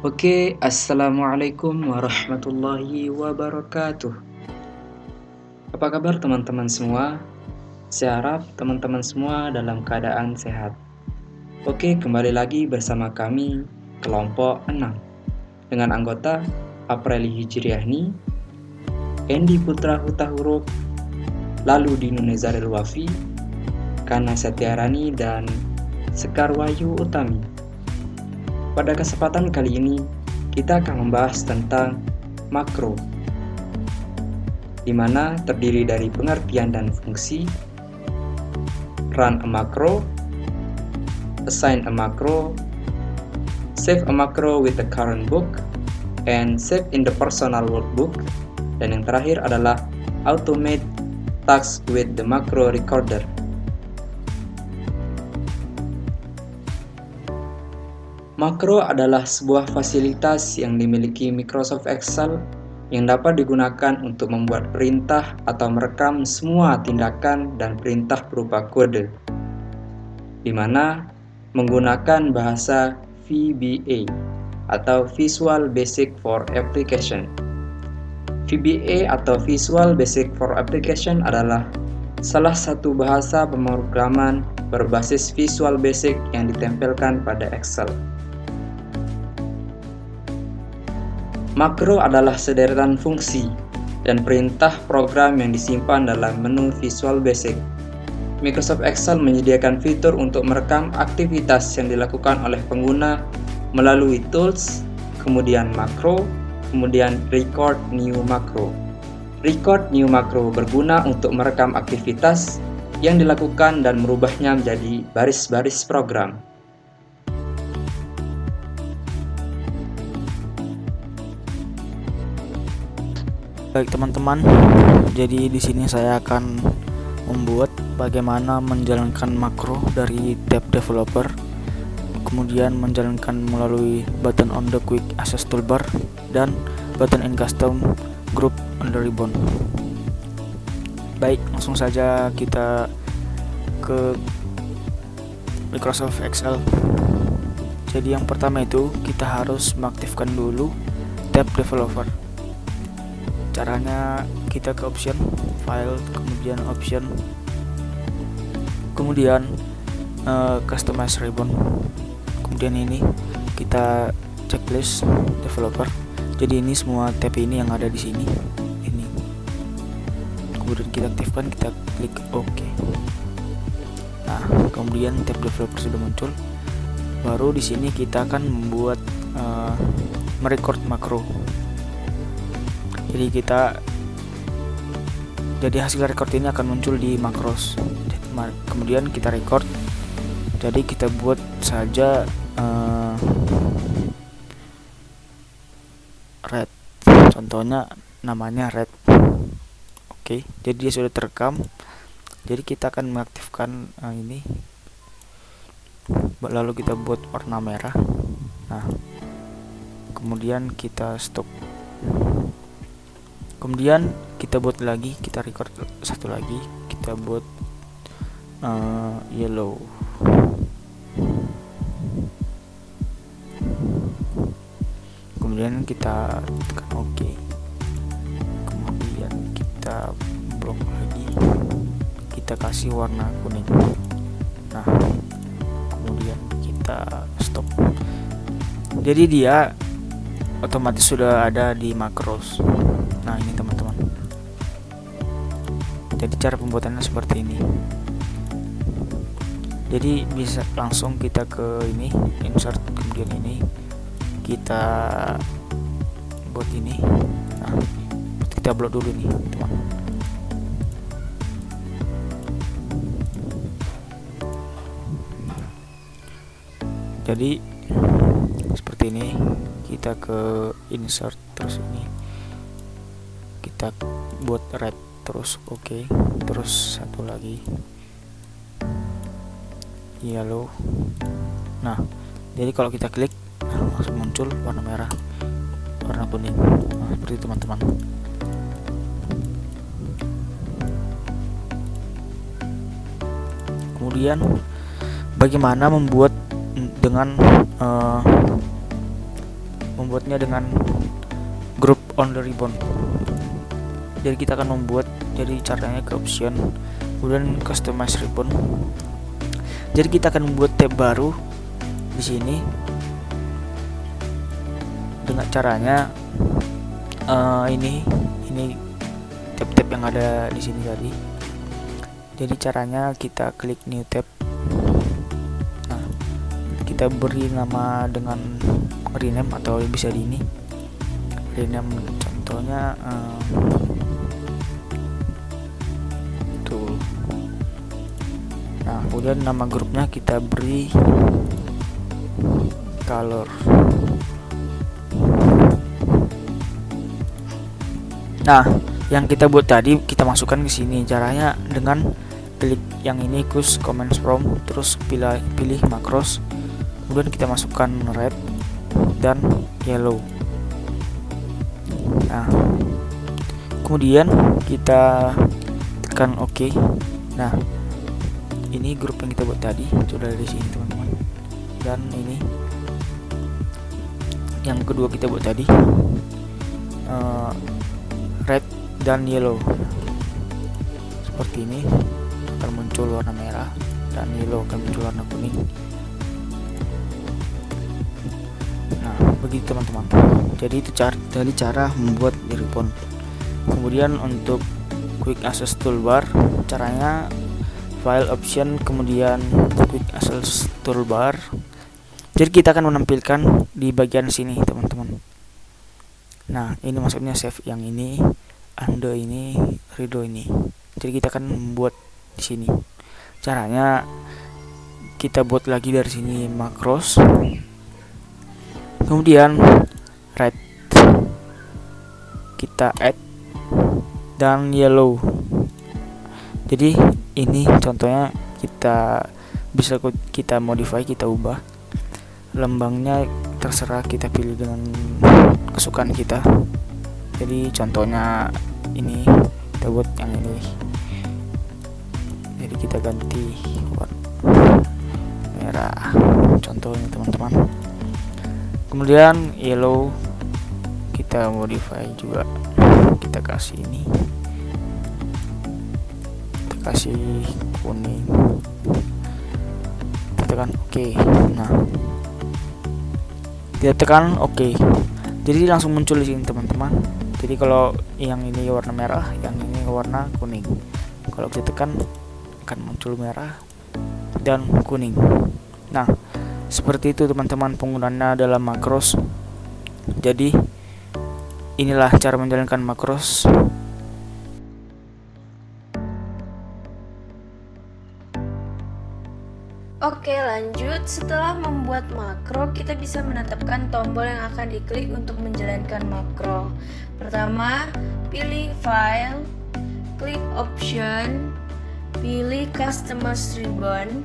Oke, assalamualaikum warahmatullahi wabarakatuh. Apa kabar teman-teman semua? Saya harap teman-teman semua dalam keadaan sehat. Oke, kembali lagi bersama kami, kelompok 6, dengan anggota Apreli Hijriahni, Endi Putra Hutahuruf, lalu Dinu Nezaril Wafi, Kana Setiarani, dan Sekar Wahyu Utami. Pada kesempatan kali ini, kita akan membahas tentang makro, di mana terdiri dari pengertian dan fungsi, run a macro, assign a macro, save a macro with the current book, and save in the personal workbook, dan yang terakhir adalah automate tasks with the macro recorder. Makro adalah sebuah fasilitas yang dimiliki Microsoft Excel yang dapat digunakan untuk membuat perintah atau merekam semua tindakan dan perintah berupa kode, di mana menggunakan bahasa VBA atau Visual Basic for Application. VBA atau Visual Basic for Application adalah salah satu bahasa pemrograman berbasis Visual Basic yang ditempelkan pada Excel. Makro adalah sederetan fungsi dan perintah program yang disimpan dalam menu Visual Basic. Microsoft Excel menyediakan fitur untuk merekam aktivitas yang dilakukan oleh pengguna melalui tools, kemudian makro, kemudian record new macro. Record new macro berguna untuk merekam aktivitas yang dilakukan dan merubahnya menjadi baris-baris program. Baik teman-teman, jadi di sini saya akan membuat bagaimana menjalankan makro dari tab developer, kemudian menjalankan melalui button on the quick access toolbar dan button in custom group on the ribbon. Baik, langsung saja kita ke Microsoft Excel. Jadi yang pertama itu kita harus mengaktifkan dulu tab developer. Caranya kita ke option file, kemudian option, kemudian customize ribbon, kemudian ini kita checklist developer. Jadi ini semua tab ini yang ada di sini, ini kemudian kita aktifkan, kita klik OK. Nah, kemudian tab developer sudah muncul. Baru di sini kita akan membuat merecord makro. Jadi hasil record ini akan muncul di makros. Kemudian kita record. Jadi kita buat saja red. Contohnya namanya red. Oke, jadi dia sudah terekam. Jadi kita akan mengaktifkan ini. Lalu kita buat warna merah. Nah, kemudian kita stop. Kemudian kita buat lagi, kita record satu lagi, kita buat yellow. Kemudian kita tekan OK. Kemudian kita blok lagi, kita kasih warna kuning. Nah, kemudian kita stop. Jadi dia otomatis sudah ada di makros. Nah, ini teman-teman. Jadi cara pembuatannya seperti ini. Jadi bisa langsung kita ke ini, insert, kemudian ini kita buat ini. Nah, kita upload dulu nih, teman. Jadi seperti ini, kita ke insert, terus ini kita buat red, terus OK, terus satu lagi yellow. Nah, jadi kalau kita klik langsung muncul warna merah, warna kuning. Nah, seperti itu teman-teman. Kemudian bagaimana membuat dengan membuatnya dengan group on the ribbon. Jadi kita akan membuat, jadi caranya ke option, kemudian customize ribbon. Jadi kita akan membuat tab baru di sini dengan caranya ini tab-tab yang ada di sini tadi. Jadi caranya kita klik new tab. Nah, kita beri nama dengan rename atau bisa di ini rename, contohnya tuh. Nah, kemudian nama grupnya kita beri color. Nah, yang kita buat tadi kita masukkan ke sini. Caranya dengan klik yang ini, choose commands from, terus pilih macros, kemudian kita masukkan red dan yellow. Nah, kemudian kita tekan OK. Nah, ini grup yang kita buat tadi sudah di sini teman-teman. Dan ini yang kedua kita buat tadi, red dan yellow. Seperti ini akan muncul warna merah dan yellow akan muncul warna kuning. Nah, begitu teman-teman. Jadi itu cara membuat ribbon. Kemudian untuk quick access toolbar, caranya file option, kemudian quick access toolbar. Jadi kita akan menampilkan di bagian sini teman-teman. Nah, ini maksudnya save yang ini, undo ini, redo ini. Jadi kita akan membuat di sini. Caranya kita buat lagi dari sini macros. Kemudian red kita add dan yellow. Jadi ini contohnya kita bisa kita modify, kita ubah lambangnya, terserah kita pilih dengan kesukaan kita. Jadi contohnya ini kita buat yang ini, jadi kita ganti warna merah contohnya teman-teman. Kemudian yellow kita modify juga, kita kasih ini, kita kasih kuning, kita tekan OK. Nah, kita tekan OK, jadi langsung muncul di sini teman-teman. Jadi kalau yang ini warna merah, yang ini warna kuning. Kalau kita tekan akan muncul merah dan kuning. Nah, seperti itu teman-teman penggunaannya dalam macros. Jadi inilah cara menjalankan macros. Oke, lanjut. Setelah membuat makro, kita bisa menetapkan tombol yang akan diklik untuk menjalankan makro. Pertama, pilih file, klik option, pilih customize ribbon,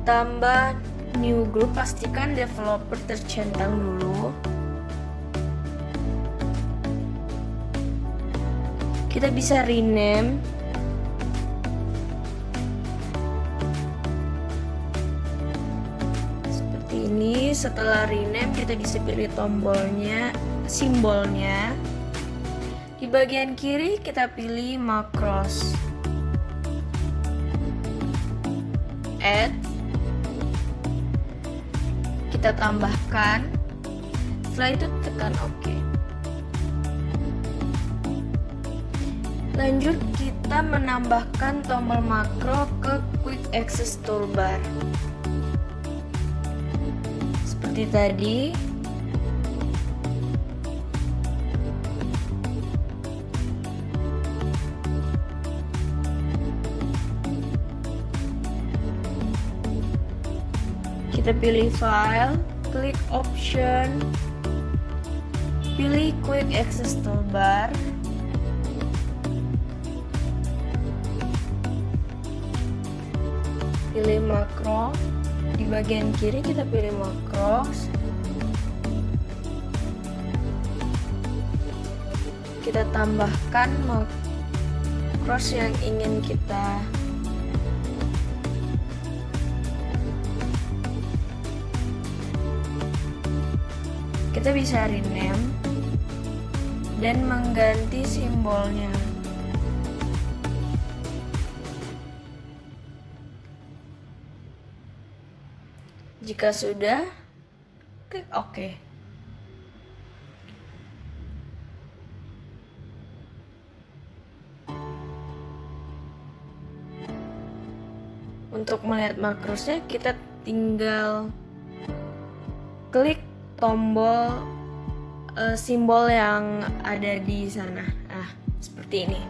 tambah new group, pastikan developer tercentang dulu. Kita bisa rename. Seperti ini. Setelah rename, kita bisa pilih tombolnya, simbolnya. Di bagian kiri kita pilih macros, add, kita tambahkan, setelah itu tekan OK. Lanjut, kita menambahkan tombol makro ke quick access toolbar seperti tadi. Kita pilih file, klik option, pilih quick access toolbar, pilih makro. Di bagian kiri kita pilih macros, kita tambahkan macros yang ingin kita kita bisa rename dan mengganti simbolnya. Jika sudah, klik OK. Untuk melihat makrosnya, kita tinggal klik tombol simbol yang ada di sana. Nah, seperti ini.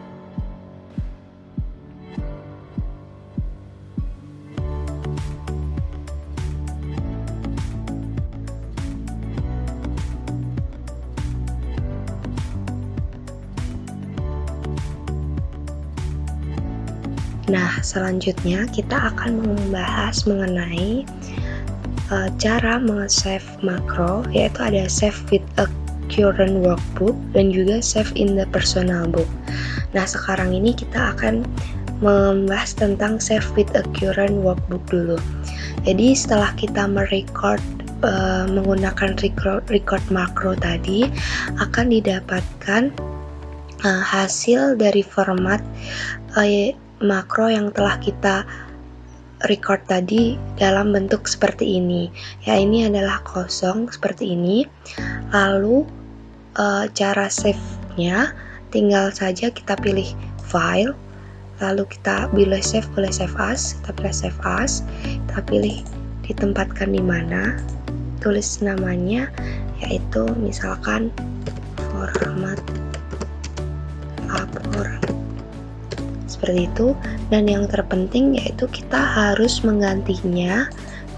Nah, selanjutnya kita akan membahas mengenai cara meng-save makro, yaitu ada save with a current workbook dan juga save in the personal book. Nah, sekarang ini kita akan membahas tentang save with a current workbook dulu. Jadi setelah kita merecord menggunakan record makro tadi, akan didapatkan hasil dari format makro yang telah kita record tadi dalam bentuk seperti ini. Ya, ini adalah kosong seperti ini. Lalu cara save-nya tinggal saja kita pilih file, lalu kita boleh save as, kita pilih save as, kita pilih ditempatkan di mana, tulis namanya, yaitu misalkan format laporan. Seperti itu. Dan yang terpenting yaitu kita harus menggantinya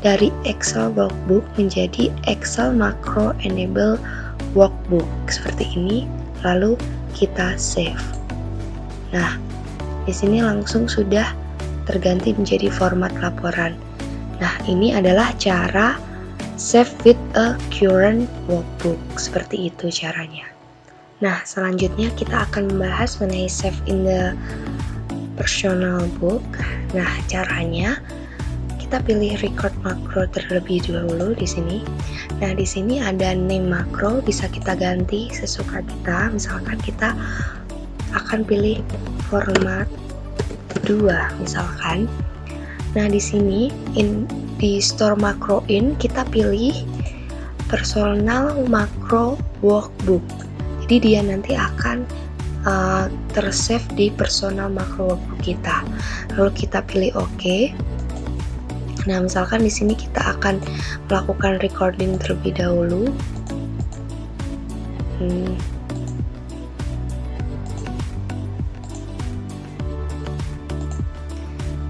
dari Excel workbook menjadi Excel macro enable workbook seperti ini, lalu kita save. Nah, di sini langsung sudah terganti menjadi format laporan. Nah, ini adalah cara save with a current workbook, seperti itu caranya. Nah, selanjutnya kita akan membahas mengenai save in the personal book. Nah, caranya kita pilih record makro terlebih dahulu di sini. Nah, di sini ada name makro, bisa kita ganti sesuka kita. Misalkan kita akan pilih format 2 misalkan. Nah, di sini di store makro in kita pilih personal macro workbook. Jadi dia nanti akan tersave di personal macro workbook kita. Lalu kita pilih OK. Nah, misalkan di sini kita akan melakukan recording terlebih dahulu.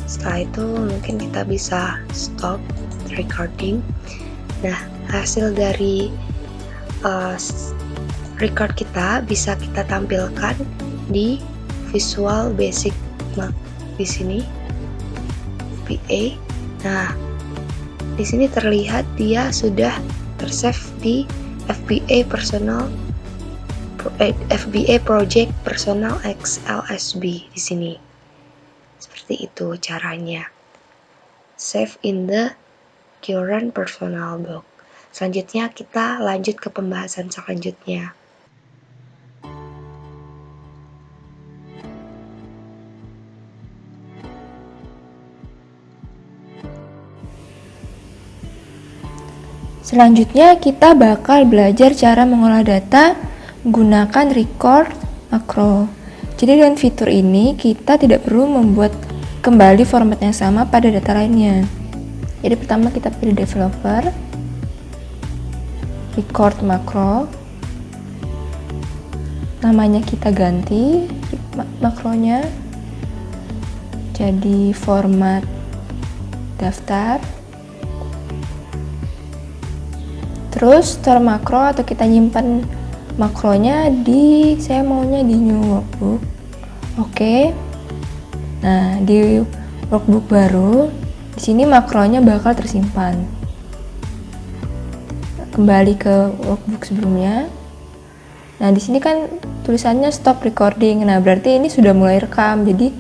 Setelah itu mungkin kita bisa stop recording. Nah, hasil dari record kita bisa kita tampilkan di Visual Basic di sini VA. Nah, di sini terlihat dia sudah tersave di FBA Project Personal XLSB di sini. Seperti itu caranya. Save in the current personal book. Selanjutnya kita lanjut ke pembahasan selanjutnya. Selanjutnya kita bakal belajar cara mengolah data menggunakan record makro. Jadi dengan fitur ini kita tidak perlu membuat kembali format yang sama pada data lainnya. Jadi pertama kita pilih developer, record makro, namanya kita ganti makronya jadi format daftar. Terus store makro atau kita nyimpan makronya saya maunya di new workbook. Oke. Nah, di workbook baru di sini makronya bakal tersimpan. Kembali ke workbook sebelumnya. Nah, di sini kan tulisannya stop recording. Nah, berarti ini sudah mulai rekam. Jadi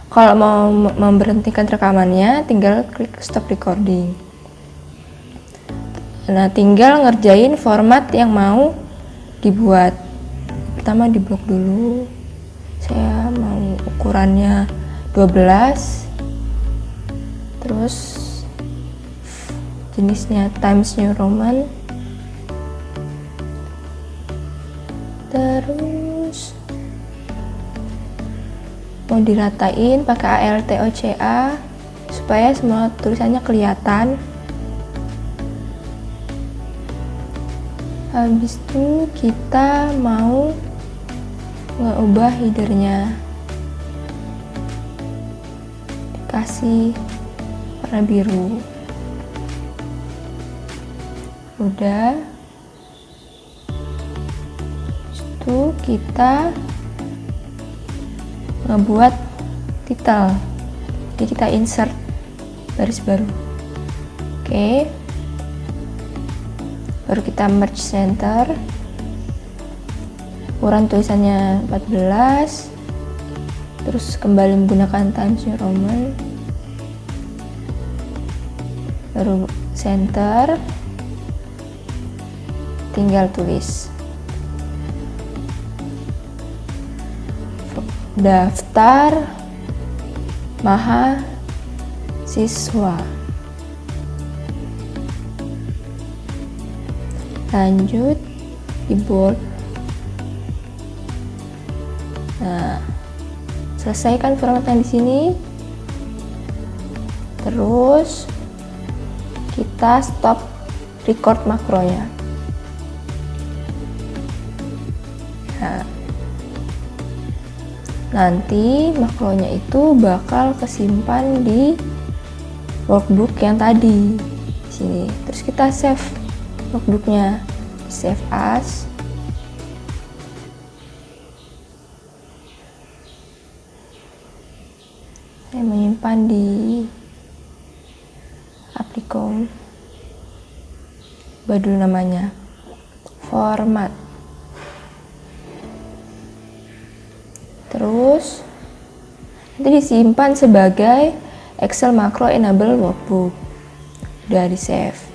kalau mau memberhentikan rekamannya tinggal klik stop recording. Nah, tinggal ngerjain format yang mau dibuat. Pertama di blok dulu. Saya mau ukurannya 12. Terus jenisnya Times New Roman. Terus mau diratain pakai ALTOCA supaya semua tulisannya kelihatan. Habis itu kita mau ngeubah headernya, dikasih warna biru. Udah. Itu kita ngebuat title, jadi kita insert baris baru. Oke, baru kita merge center, ukuran tulisannya 14, terus kembali menggunakan Times New Roman, baru center, tinggal tulis daftar mahasiswa. Lanjut di bold. Nah, selesaikan formatnya di sini. Terus kita stop record makronya. Nah, nanti makronya itu bakal kesimpan di workbook yang tadi di sini. Terus kita save workbooknya, save as. Saya menyimpan di Applicom. Ubah dulu namanya, format. Terus nanti disimpan sebagai Excel Macro Enable Workbook. Udah di save.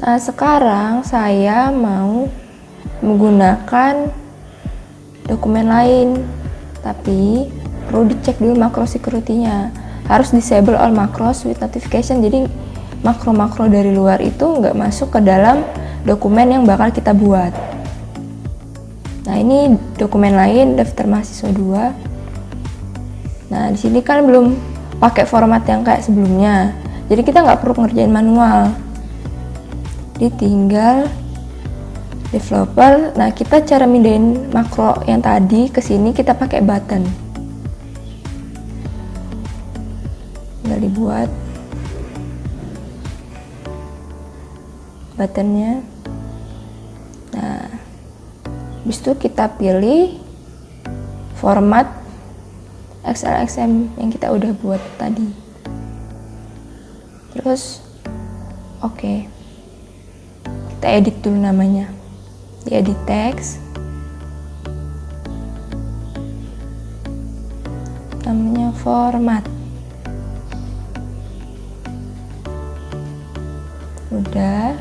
Nah, sekarang saya mau menggunakan dokumen lain, tapi perlu dicek dulu makro security-nya. Harus disable all macros with notification, jadi makro-makro dari luar itu nggak masuk ke dalam dokumen yang bakal kita buat. Nah, ini dokumen lain, daftar mahasiswa 2. Nah, di sini kan belum pakai format yang kayak sebelumnya, jadi kita nggak perlu ngerjain manual. Ditinggal developer. Nah, kita cara mindahin makro yang tadi ke sini kita pakai button. Tinggal dibuat buttonnya. Nah, habis itu kita pilih format XLSM yang kita udah buat tadi. Terus oke. Kita edit dulu namanya. Di edit text. Namanya format. Udah.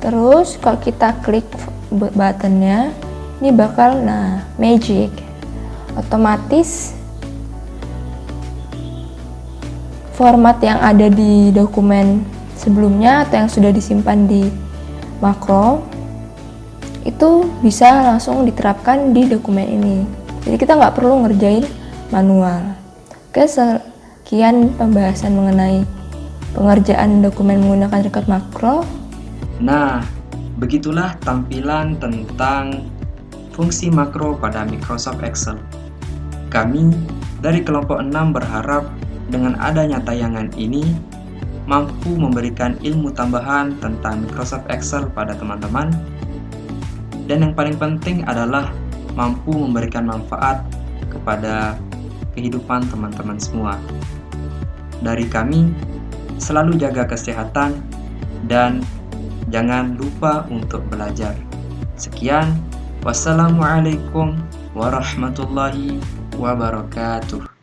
Terus kalau kita klik buttonnya, ini bakal magic, otomatis format yang ada di dokumen sebelumnya atau yang sudah disimpan di makro itu bisa langsung diterapkan di dokumen ini. Jadi kita nggak perlu ngerjain manual. Oke, sekian pembahasan mengenai pengerjaan dokumen menggunakan record makro. Nah, begitulah tampilan tentang fungsi makro pada Microsoft Excel. Kami dari kelompok 6 berharap dengan adanya tayangan ini mampu memberikan ilmu tambahan tentang Microsoft Excel pada teman-teman. Dan yang paling penting adalah mampu memberikan manfaat kepada kehidupan teman-teman semua. Dari kami, selalu jaga kesehatan dan jangan lupa untuk belajar. Sekian, wassalamualaikum warahmatullahi wabarakatuh.